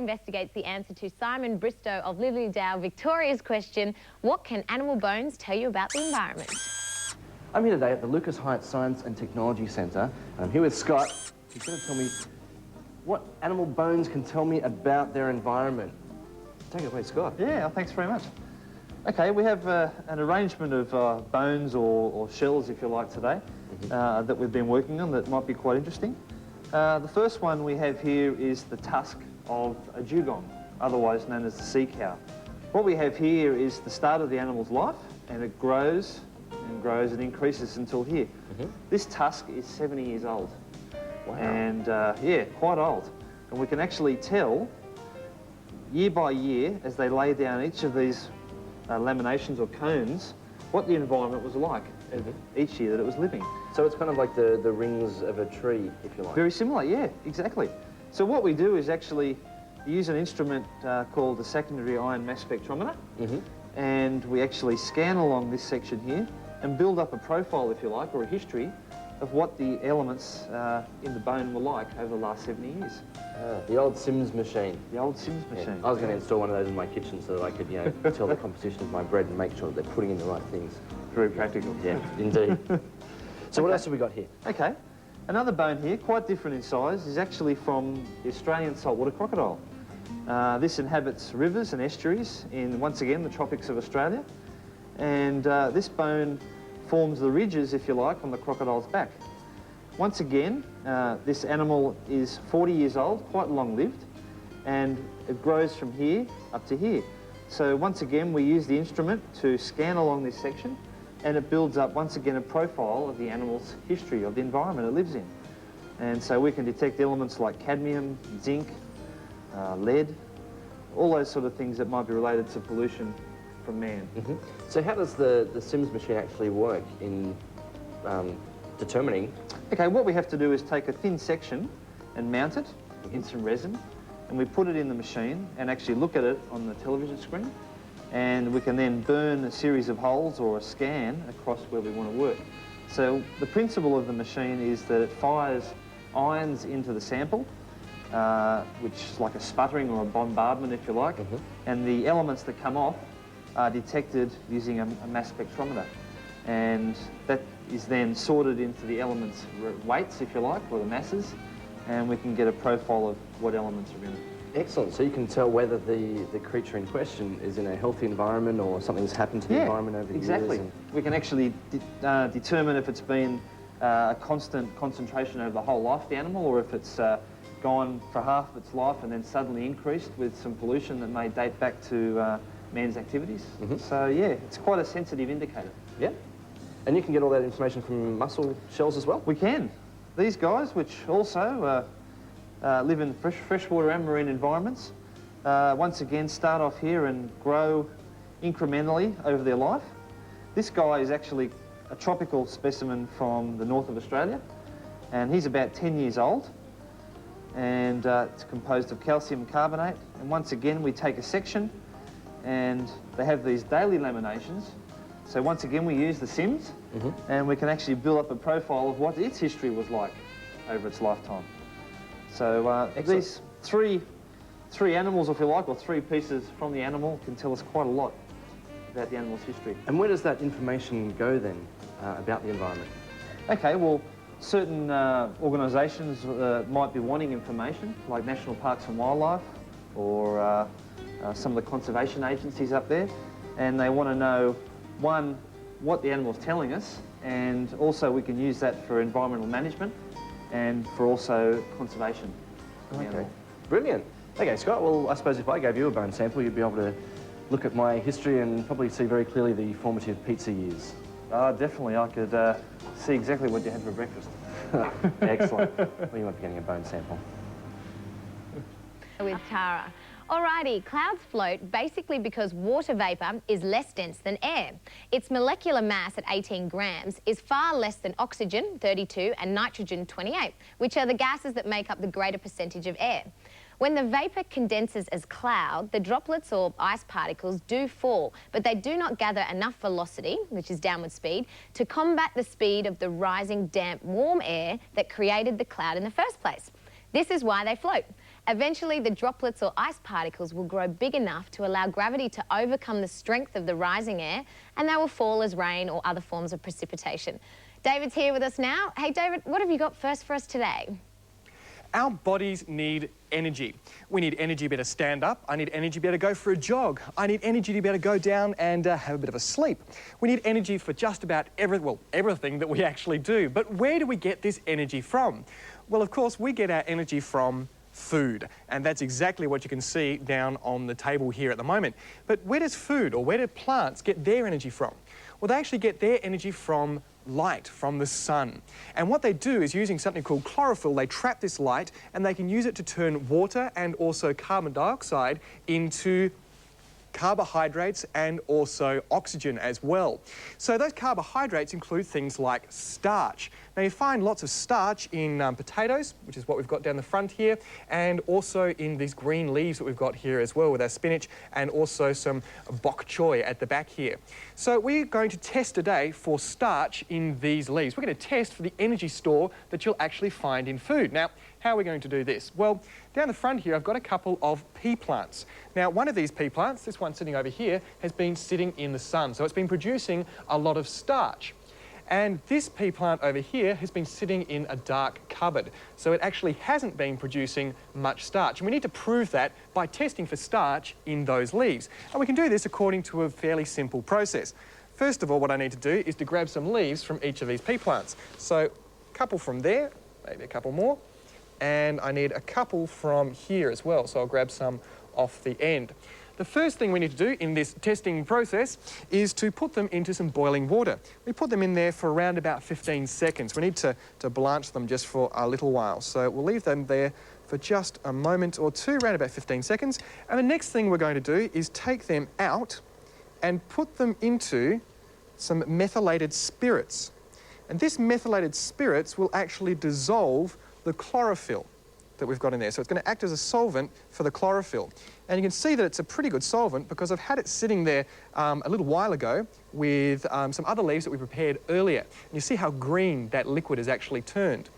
investigates the answer to Simon Bristow of Lilydale, Victoria's question, what can animal bones tell you about the environment? I'm here today at the Lucas Heights Science and Technology Centre, and I'm here with Scott. He's going to tell me what animal bones can tell me about their environment. Take it away, Scott. Yeah, thanks very much. Okay, we have an arrangement of bones or shells, if you like, today that we've been working on that might be quite interesting. The first one we have here is the tusk of a dugong, otherwise known as the sea cow. What we have here is the start of the animal's life, and it grows and grows and increases until here. This tusk is 70 years old. Wow. And yeah, quite old. And we can actually tell year by year, as they lay down each of these laminations or cones, what the environment was like each year that it was living. So it's kind of like the rings of a tree, if you like. Very similar, yeah, exactly. So what we do is actually use an instrument called the secondary ion mass spectrometer, and we actually scan along this section here and build up a profile, if you like, or a history of what the elements in the bone were like over the last 70 years. The old Sims machine. The old Sims machine. I was going to install one of those in my kitchen so that I could, you know, tell the composition of my bread and make sure that they're putting in the right things. Very practical. Yeah, indeed. So what else have we got here? Okay. Another bone here, quite different in size, is actually from the Australian saltwater crocodile. This inhabits rivers and estuaries in, once again, the tropics of Australia. And this bone forms the ridges, if you like, on the crocodile's back. Once again, this animal is 40 years old, quite long-lived, and it grows from here up to here. So once again, we use the instrument to scan along this section, and it builds up, once again, a profile of the animal's history, of the environment it lives in. And so we can detect elements like cadmium, zinc, lead, all those sort of things that might be related to pollution from man. So how does the Sims machine actually work in determining? Okay, what we have to do is take a thin section and mount it in some resin, and we put it in the machine and actually look at it on the television screen, and we can then burn a series of holes or a scan across where we want to work. So the principle of the machine is that it fires ions into the sample, which is like a sputtering or a bombardment, if you like, and the elements that come off are detected using a mass spectrometer. And that is then sorted into the elements' weights, if you like, or the masses, and we can get a profile of what elements are in it. Excellent. So you can tell whether the creature in question is in a healthy environment or something's happened to the environment over the years. Exactly. We can actually determine if it's been a constant concentration over the whole life of the animal, or if it's gone for half of its life and then suddenly increased with some pollution that may date back to man's activities. So yeah, it's quite a sensitive indicator. Yeah. And you can get all that information from mussel shells as well? We can. These guys, which also live in freshwater and marine environments, once again start off here and grow incrementally over their life. This guy is actually a tropical specimen from the north of Australia, and he's about 10 years old, and it's composed of calcium carbonate. And once again, we take a section, and they have these daily laminations. So once again, we use the Sims, and we can actually build up a profile of what its history was like over its lifetime. So these three animals, if you like, or three pieces from the animal can tell us quite a lot about the animal's history. And where does that information go then about the environment? Okay, well, certain organisations might be wanting information, like National Parks and Wildlife, or some of the conservation agencies up there, and they want to know, one, what the animal's telling us, and also we can use that for environmental management and for also conservation. Okay, brilliant. Okay, Scott, well, I suppose if I gave you a bone sample, you'd be able to look at my history and probably see very clearly the formative pizza years. Definitely, I could see exactly what you had for breakfast. Excellent. Well, you might be getting a bone sample. With Tara. Alrighty, clouds float basically because water vapour is less dense than air. Its molecular mass at 18 grams is far less than oxygen, 32, and nitrogen, 28, which are the gases that make up the greater percentage of air. When the vapour condenses as cloud, the droplets or ice particles do fall, but they do not gather enough velocity, which is downward speed, to combat the speed of the rising damp warm air that created the cloud in the first place. This is why they float. Eventually, the droplets or ice particles will grow big enough to allow gravity to overcome the strength of the rising air, and they will fall as rain or other forms of precipitation. David's here with us now. Hey, David, what have you got first for us today? Our bodies need energy. We need energy to be able to stand up. I need energy to be able to go for a jog. I need energy to be able to go down and have a bit of a sleep. We need energy for just about everything that we actually do. But where do we get this energy from? Well, of course, we get our energy from food, and that's exactly what you can see down on the table here at the moment. But where does food, or where do plants get their energy from? Well, they actually get their energy from light, from the sun. And what they do is, using something called chlorophyll, they trap this light and they can use it to turn water and also carbon dioxide into carbohydrates and also oxygen as well. So those carbohydrates include things like starch. Now you find lots of starch in potatoes, which is what we've got down the front here, and also in these green leaves that we've got here as well with our spinach, and also some bok choy at the back here. So we're going to test today for starch in these leaves. We're going to test for the energy store that you'll actually find in food. Now, how are we going to do this? Well, down the front here, I've got a couple of pea plants. Now, one of these pea plants, this one sitting over here, has been sitting in the sun. So it's been producing a lot of starch. And this pea plant over here has been sitting in a dark cupboard. So it actually hasn't been producing much starch. And we need to prove that by testing for starch in those leaves. And we can do this according to a fairly simple process. First of all, what I need to do is to grab some leaves from each of these pea plants. So a couple from there, maybe a couple more. And I need a couple from here as well, so I'll grab some off the end. The first thing we need to do in this testing process is to put them into some boiling water. We put them in there for around about 15 seconds. We need to blanch them just for a little while. So we'll leave them there for just a moment or two, around about 15 seconds. And the next thing we're going to do is take them out and put them into some methylated spirits. And this methylated spirits will actually dissolve the chlorophyll that we've got in there. So it's going to act as a solvent for the chlorophyll. And you can see that it's a pretty good solvent because I've had it sitting there a little while ago with some other leaves that we prepared earlier. And you see how green that liquid has actually turned.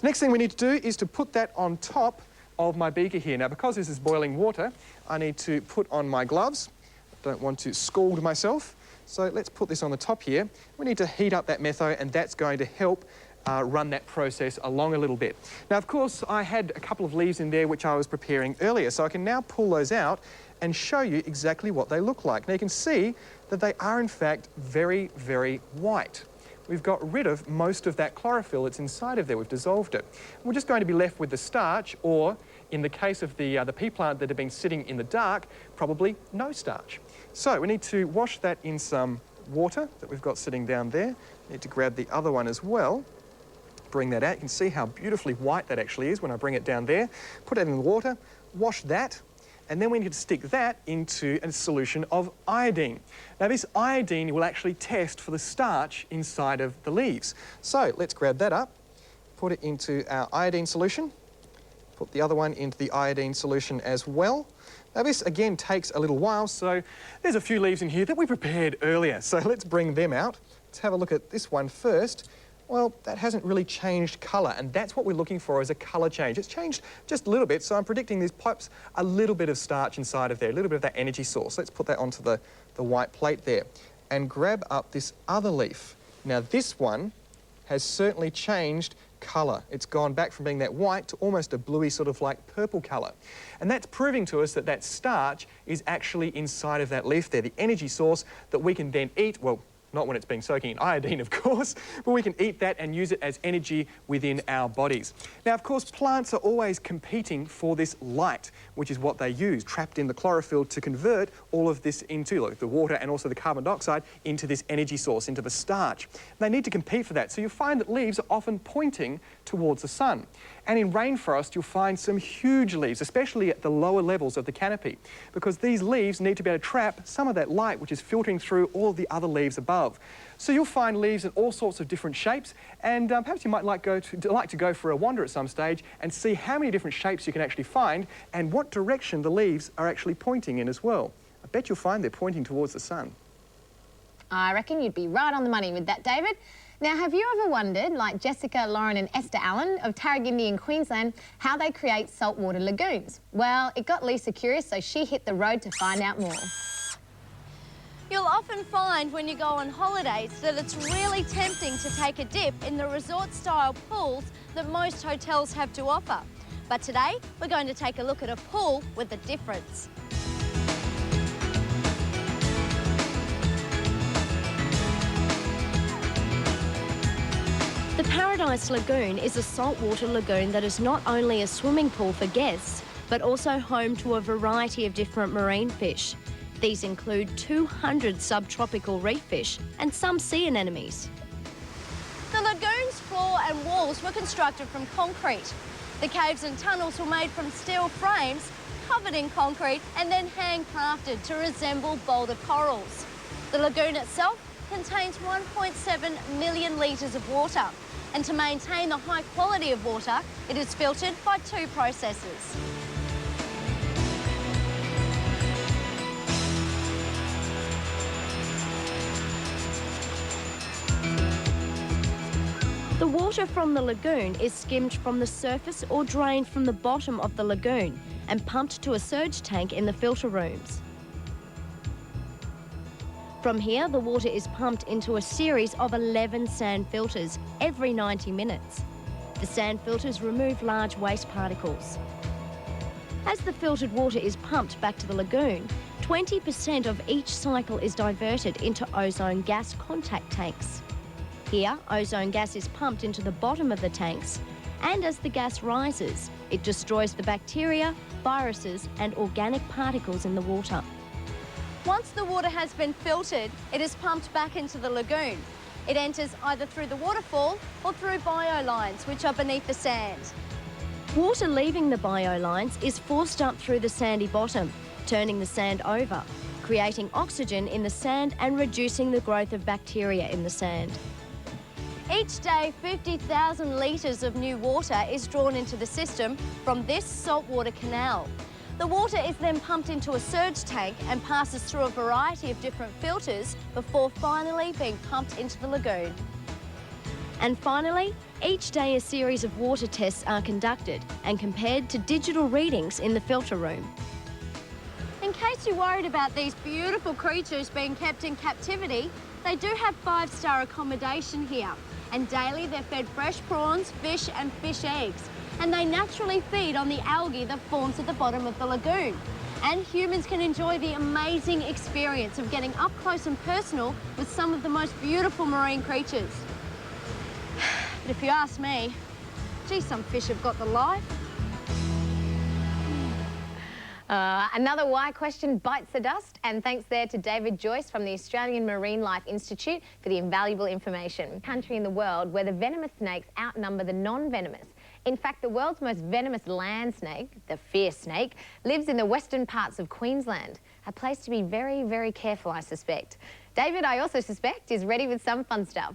Next thing we need to do is to put that on top of my beaker here. Now, because this is boiling water, I need to put on my gloves. I don't want to scald myself. So let's put this on the top here. We need to heat up that metho, and that's going to help run that process along a little bit. Now, of course, I had a couple of leaves in there which I was preparing earlier, so I can now pull those out and show you exactly what they look like. Now, you can see that they are, in fact, very, very white. We've got rid of most of that chlorophyll that's inside of there. We've dissolved it. We're just going to be left with the starch, or in the case of the pea plant that had been sitting in the dark, probably no starch. So we need to wash that in some water that we've got sitting down there. Need to grab the other one as well. Bring that out. You can see how beautifully white that actually is when I bring it down there. Put it in the water, wash that, and then we need to stick that into a solution of iodine. Now, this iodine will actually test for the starch inside of the leaves. So let's grab that up, put it into our iodine solution, put the other one into the iodine solution as well. Now, this again takes a little while, so there's a few leaves in here that we prepared earlier. So let's bring them out. Let's have a look at this one first. Well, that hasn't really changed colour, and that's what we're looking for, is a colour change. It's changed just a little bit, so I'm predicting there's perhaps a little bit of starch inside of there, a little bit of that energy source. Let's put that onto the white plate there and grab up this other leaf. Now, this one has certainly changed colour. It's gone back from being that white to almost a bluey sort of like purple colour. And that's proving to us that that starch is actually inside of that leaf there, the energy source that we can then eat, well, not when it's been soaking in iodine, of course, but we can eat that and use it as energy within our bodies. Now, of course, plants are always competing for this light, which is what they use, trapped in the chlorophyll, to convert all of this into, like the water and also the carbon dioxide, into this energy source, into the starch. They need to compete for that, so you'll find that leaves are often pointing towards the sun. And in rainforest, you'll find some huge leaves, especially at the lower levels of the canopy, because these leaves need to be able to trap some of that light which is filtering through all of the other leaves above. So you'll find leaves in all sorts of different shapes, and perhaps you might like to go for a wander at some stage and see how many different shapes you can actually find and what direction the leaves are actually pointing in as well. I bet you'll find they're pointing towards the sun. I reckon you'd be right on the money with that, David. Now, have you ever wondered, like Jessica, Lauren and Esther Allen of Tarragindi in Queensland, how they create saltwater lagoons? Well, it got Lisa curious, so she hit the road to find out more. You'll often find when you go on holidays that it's really tempting to take a dip in the resort-style pools that most hotels have to offer. But today, we're going to take a look at a pool with a difference. The Paradise Lagoon is a saltwater lagoon that is not only a swimming pool for guests, but also home to a variety of different marine fish. These include 200 subtropical reef fish and some sea anemones. The lagoon's floor and walls were constructed from concrete. The caves and tunnels were made from steel frames, covered in concrete and then handcrafted to resemble boulder corals. The lagoon itself contains 1.7 million litres of water, and to maintain the high quality of water, it is filtered by 2 processes. The water from the lagoon is skimmed from the surface or drained from the bottom of the lagoon and pumped to a surge tank in the filter rooms. From here, the water is pumped into a series of 11 sand filters every 90 minutes. The sand filters remove large waste particles. As the filtered water is pumped back to the lagoon, 20% of each cycle is diverted into ozone gas contact tanks. Here, ozone gas is pumped into the bottom of the tanks, and as the gas rises, it destroys the bacteria, viruses and organic particles in the water. Once the water has been filtered, it is pumped back into the lagoon. It enters either through the waterfall or through biolines, which are beneath the sand. Water leaving the biolines is forced up through the sandy bottom, turning the sand over, creating oxygen in the sand and reducing the growth of bacteria in the sand. Each day, 50,000 litres of new water is drawn into the system from this saltwater canal. The water is then pumped into a surge tank and passes through a variety of different filters before finally being pumped into the lagoon. And finally, each day a series of water tests are conducted and compared to digital readings in the filter room. In case you're worried about these beautiful creatures being kept in captivity, they do have 5-star accommodation here, and daily they're fed fresh prawns, fish and fish eggs, and they naturally feed on the algae that forms at the bottom of the lagoon. And humans can enjoy the amazing experience of getting up close and personal with some of the most beautiful marine creatures. But if you ask me, gee, some fish have got the life. Another why question bites the dust, and thanks there to David Joyce from the Australian Marine Life Institute for the invaluable information. Country in the world where the venomous snakes outnumber the non-venomous. In fact, the world's most venomous land snake, the fierce snake, lives in the western parts of Queensland, a place to be very, very careful, I suspect. David, I also suspect, is ready with some fun stuff.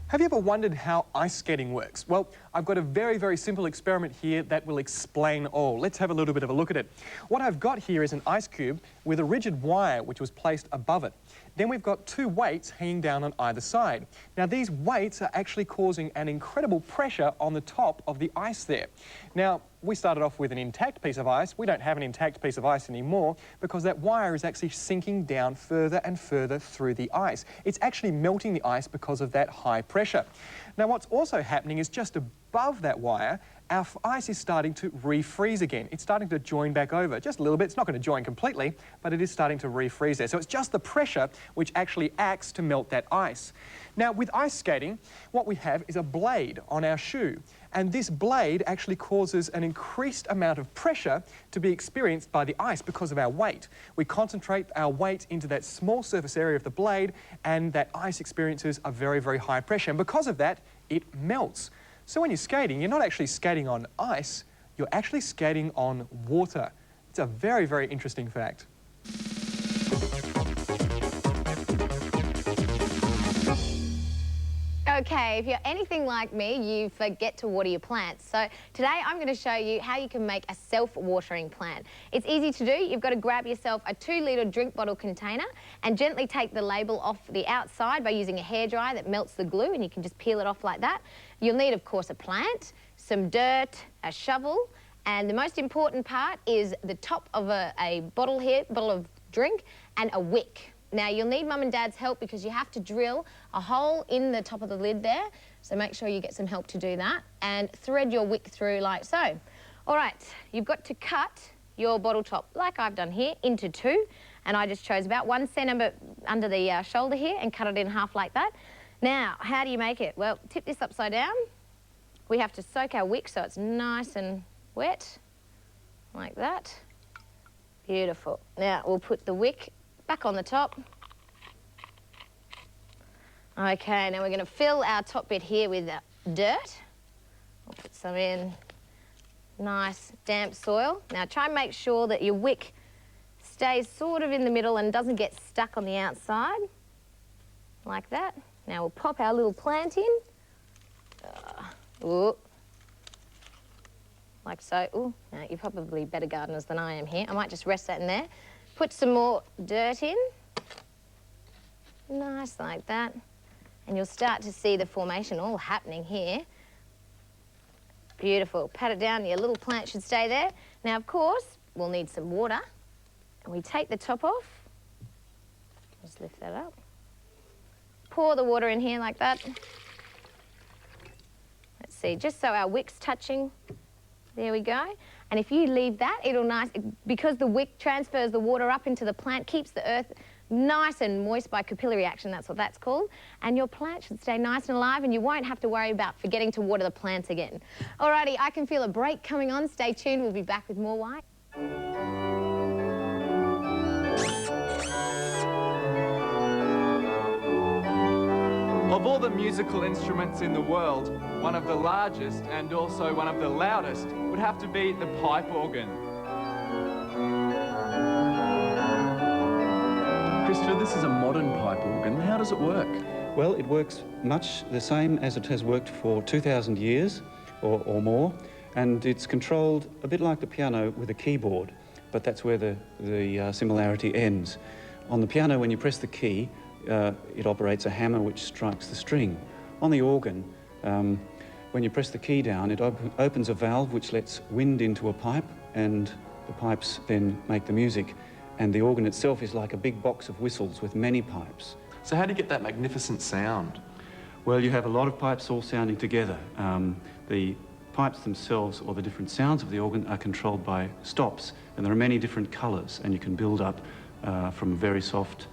Have you ever wondered how ice skating works? Well, I've got a very, very simple experiment here that will explain all. Let's have a little bit of a look at it. What I've got here is an ice cube with a rigid wire which was placed above it. Then we've got 2 weights hanging down on either side. Now, these weights are actually causing an incredible pressure on the top of the ice there. Now, we started off with an intact piece of ice. We don't have an intact piece of ice anymore because that wire is actually sinking down further and further through the ice. It's actually melting the ice because of that high pressure. Now, what's also happening is just above that wire, our ice is starting to refreeze again. It's starting to join back over just a little bit. It's not going to join completely, but it is starting to refreeze there. So it's just the pressure which actually acts to melt that ice. Now, with ice skating, what we have is a blade on our shoe. And this blade actually causes an increased amount of pressure to be experienced by the ice because of our weight. We concentrate our weight into that small surface area of the blade, and that ice experiences a very, very high pressure. And because of that, it melts. So when you're skating, you're not actually skating on ice, you're actually skating on water. It's a very, very interesting fact. Okay, if you're anything like me, you forget to water your plants. So today I'm going to show you how you can make a self-watering plant. It's easy to do. You've got to grab yourself a 2-litre drink bottle container and gently take the label off the outside by using a hairdryer that melts the glue, and you can just peel it off like that. You'll need, of course, a plant, some dirt, a shovel, and the most important part is the top of a bottle here, bottle of drink, and a wick. Now, you'll need Mum and Dad's help because you have to drill a hole in the top of the lid there, so make sure you get some help to do that, and thread your wick through like so. All right, you've got to cut your bottle top, like I've done here, into 2, and I just chose about 1 centimetre under the shoulder here and cut it in half like that. Now, how do you make it? Well, tip this upside down. We have to soak our wick so it's nice and wet, like that. Beautiful. Now, we'll put the wick back on the top. Okay, now we're going to fill our top bit here with dirt. We'll put some in nice damp soil. Now try and make sure that your wick stays sort of in the middle and doesn't get stuck on the outside, like that. Now we'll pop our little plant in. Ooh. Like so. Ooh, now you're probably better gardeners than I am here. I might just rest that in there. Put some more dirt in, nice like that, and you'll start to see the formation all happening here. Beautiful. Pat it down, your little plant should stay there. Now, of course, we'll need some water, and we take the top off. Just lift that up. Pour the water in here like that. Let's see, just so our wick's touching. There we go. And if you leave that, it'll nice, because the wick transfers the water up into the plant, keeps the earth nice and moist by capillary action, that's what that's called. And your plant should stay nice and alive, and you won't have to worry about forgetting to water the plants again. Alrighty, I can feel a break coming on. Stay tuned, we'll be back with more Why. Of all the musical instruments in the world, one of the largest and also one of the loudest would have to be the pipe organ. Christopher, this is a modern pipe organ. How does it work? Well, it works much the same as it has worked for 2,000 years or more, and it's controlled a bit like the piano with a keyboard, but that's where the similarity ends. On the piano, when you press the key, it operates a hammer which strikes the string. On the organ, when you press the key down, it opens a valve which lets wind into a pipe, and the pipes then make the music. And the organ itself is like a big box of whistles with many pipes. So how do you get that magnificent sound? Well, you have a lot of pipes all sounding together. The pipes themselves, or the different sounds of the organ, are controlled by stops, and there are many different colours, and you can build up from a very soft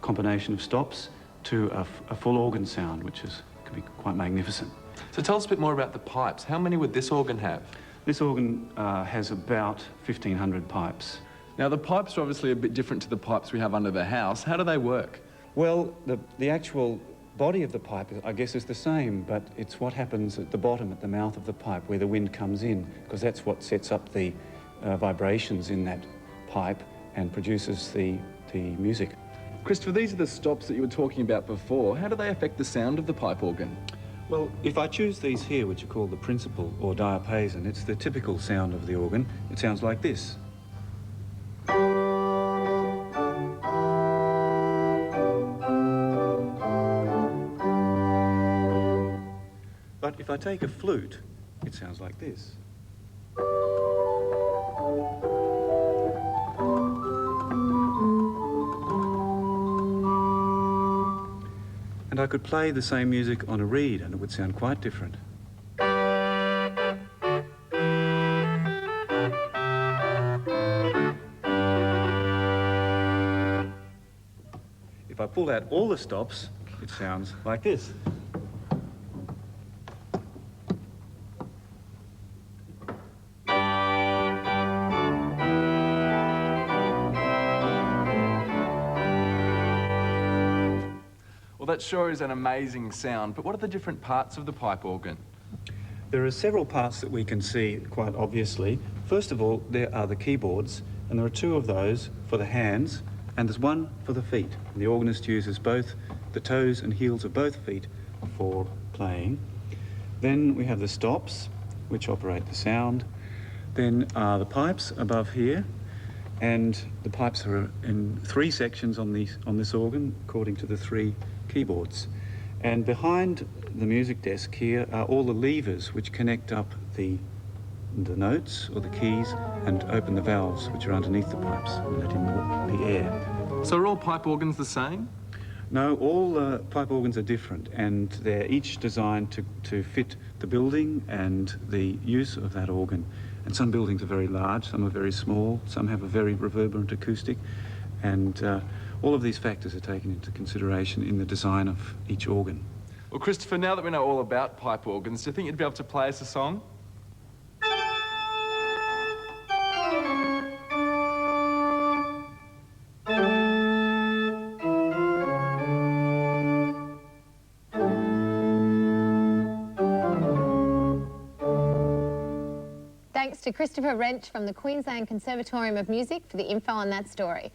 combination of stops to a full organ sound, which can be quite magnificent. So tell us a bit more about the pipes. How many would this organ have? This organ has about 1,500 pipes. Now, the pipes are obviously a bit different to the pipes we have under the house. How do they work? Well, the actual body of the pipe, I guess, is the same, but it's what happens at the bottom, at the mouth of the pipe, where the wind comes in, because that's what sets up the vibrations in that pipe and produces the music. Christopher, these are the stops that you were talking about before. How do they affect the sound of the pipe organ? Well, if I choose these here, which are called the principal or diapason, it's the typical sound of the organ. It sounds like this. But if I take a flute, it sounds like this. And I could play the same music on a reed and it would sound quite different. If I pull out all the stops, it sounds like this. Well, that sure is an amazing sound, but what are the different parts of the pipe organ? There are several parts that we can see quite obviously. First of all, there are the keyboards, and there are two of those for the hands, and there's one for the feet. And the organist uses both the toes and heels of both feet for playing. Then we have the stops, which operate the sound. Then are the pipes above here, and the pipes are in 3 sections on this organ, according to the 3 keyboards. And behind the music desk here are all the levers which connect up the notes or the keys and open the valves which are underneath the pipes and let in the air. So are all pipe organs the same? No, all pipe organs are different, and they're each designed to fit the building and the use of that organ. And some buildings are very large, some are very small, some have a very reverberant acoustic, and all of these factors are taken into consideration in the design of each organ. Well, Christopher, now that we know all about pipe organs, do you think you'd be able to play us a song? Thanks to Christopher Wrench from the Queensland Conservatorium of Music for the info on that story.